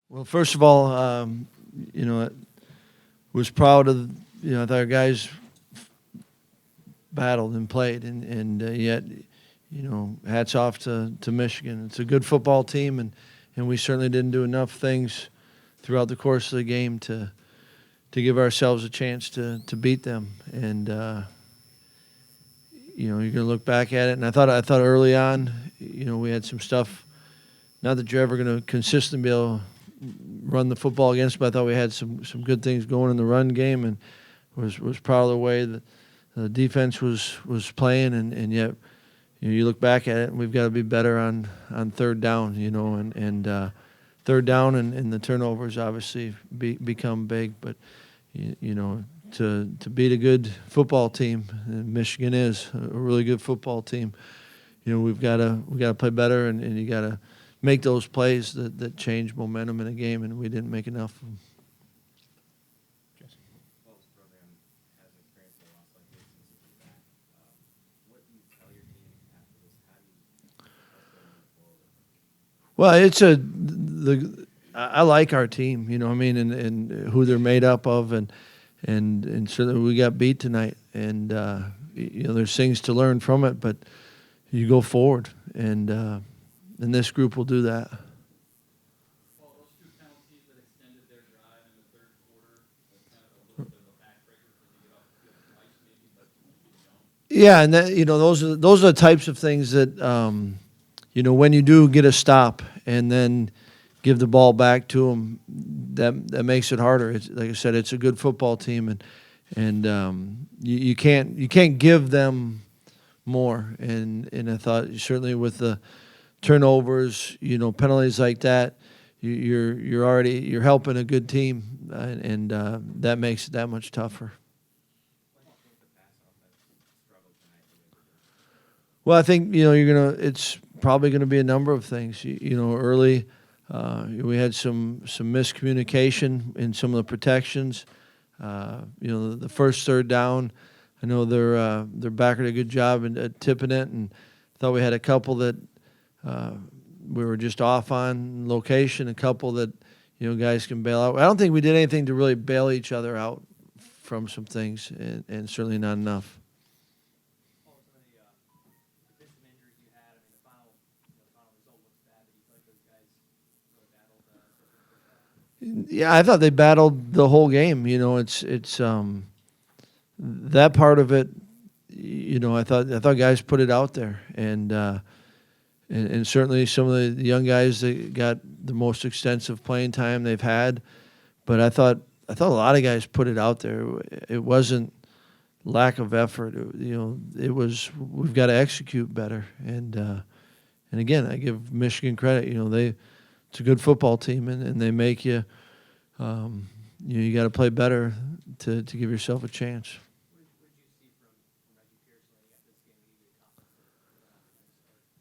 Well, first of all, I was proud of, I thought our guys battled and played, and yet, hats off to Michigan. It's a good football team, and we certainly didn't do enough things throughout the course of the game to give ourselves a chance to beat them. And, you're going to look back at it, and I thought early on, we had some stuff, not that you're ever going to consistently be able to run the football against, but I thought we had some good things going in the run game, and was proud of the way that the defense was playing, and yet you look back at it, and we've got to be better on third down, and third down and the turnovers obviously become big, but to beat a good football team, and Michigan is a really good football team. We got to play better, and you got to make those plays that change momentum in a game, and we didn't make enough of them. Well, I like our team, and who they're made up of, and certainly we got beat tonight, and there's things to learn from it, but you go forward, and this group will do that. Well, those two penalties that extended their drive in the third quarter was kind of a little bit of a backbreaker because you get off the field twice maybe, but you don't. Yeah, and those are the types of things that when you do get a stop and then give the ball back to them, that makes it harder. It's, like I said, it's a good football team, and you can't give them more. And I thought certainly with the turnovers, penalties like that, you're helping a good team, and that makes it that much tougher. Well, I think it's probably gonna be a number of things. Early, we had some miscommunication in some of the protections. The first third down, I know their backer did a good job at tipping it, and thought we had a couple that we were just off on location. A couple that guys can bail out. I don't think we did anything to really bail each other out from some things, and certainly not enough. Yeah, I thought they battled the whole game. It's that part of it. I thought guys put it out there, and certainly some of the young guys that got the most extensive playing time they've had. But I thought a lot of guys put it out there. It wasn't lack of effort. It was we've got to execute better. And again, I give Michigan credit. It's a good football team, and they make you. You got to play better to give yourself a chance.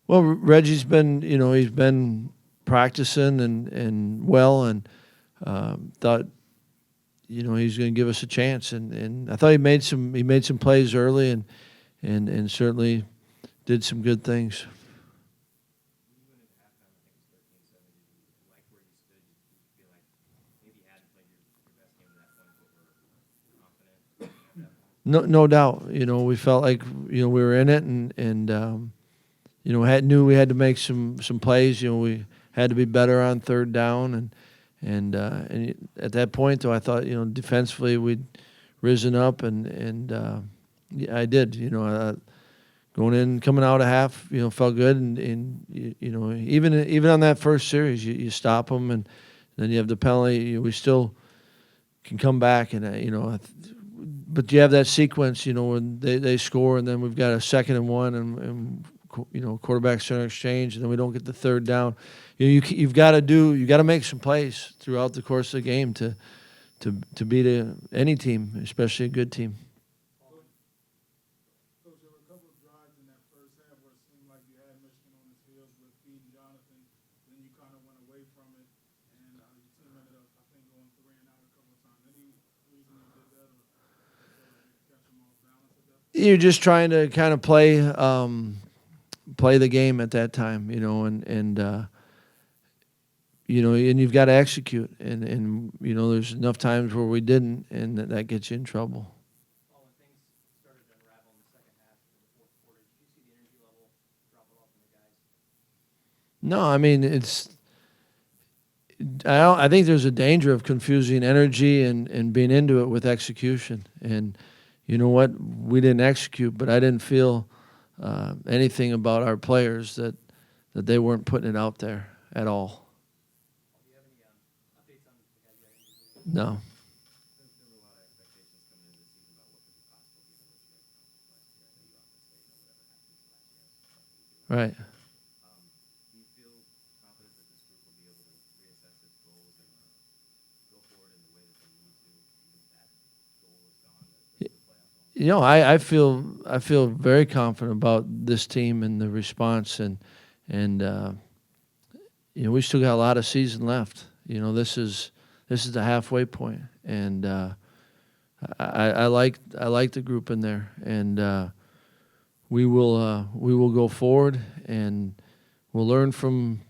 Well, Reggie's been, he's been practicing and well, and thought, he's going to give us a chance, and I thought he made some plays early, and certainly did some good things. No doubt. We felt like we were in it, and knew we had to make some plays. We had to be better on third down, and at that point, though, I thought defensively we'd risen up, and yeah, I did. Going in, coming out of half, felt good, and even on that first series, you stop them, and then you have the penalty. We still can come back, and but you have that sequence, when they score, and then we've got a 2nd and 1, and quarterback center exchange, and then we don't get the third down. You've got to make some plays throughout the course of the game to beat any team, especially a good team. Coach, there were a couple of drives in that first half where it seemed like you had Michigan on his heels with feeding Jonathan, then you kind of went away from it, and your team ended up, I think, going 3 and out a couple of times. Any reason you did that, or catch them off balance at that point? You're just trying to kind of play the game at that time, and and you've got to execute. And there's enough times where we didn't, and that gets you in trouble. Well, when things started to unravel in the second half of the fourth quarter, did you see the energy level drop off from the guys? No, I mean, I think there's a danger of confusing energy and being into it with execution. And you know what? We didn't execute, but I didn't feel anything about our players that they weren't putting it out there at all. Do you have any updates on the guys you got injured today? No. There were a lot of expectations coming into the season about what could be possible given what you guys accomplished last year. I know you often say, whatever happens last year, that's what you do. Right. Do you feel confident that this group will be able to reassess its goals and go forward in the way that they need to, even if that goal is gone, that the playoffs on? I feel very confident about this team and the response, and we still got a lot of season left. This is the halfway point, and I like the group in there, and we will go forward, and we'll learn from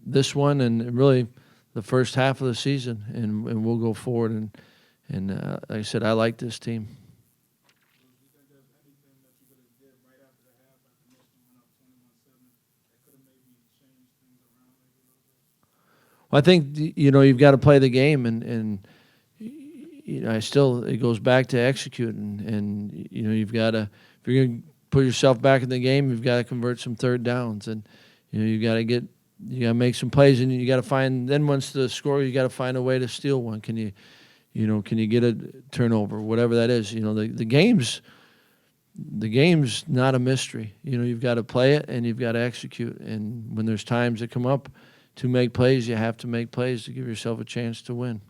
this one and really the first half of the season, and we'll go forward, and like I said, I like this team. Do you think there's anything that you could have did right after the half after Michigan went up 21-7 that could have maybe changed things around maybe a little bit? Well, I think you've got to play the game, and it goes back to executing, and you've got to, if you're going to put yourself back in the game, you've got to convert some third downs, and you got to make some plays, and you got to find, then once the score, you got to find a way to steal one. Can you get a turnover, whatever that is? The game's not a mystery. You've got to play it and you've got to execute. And when there's times that come up to make plays, you have to make plays to give yourself a chance to win.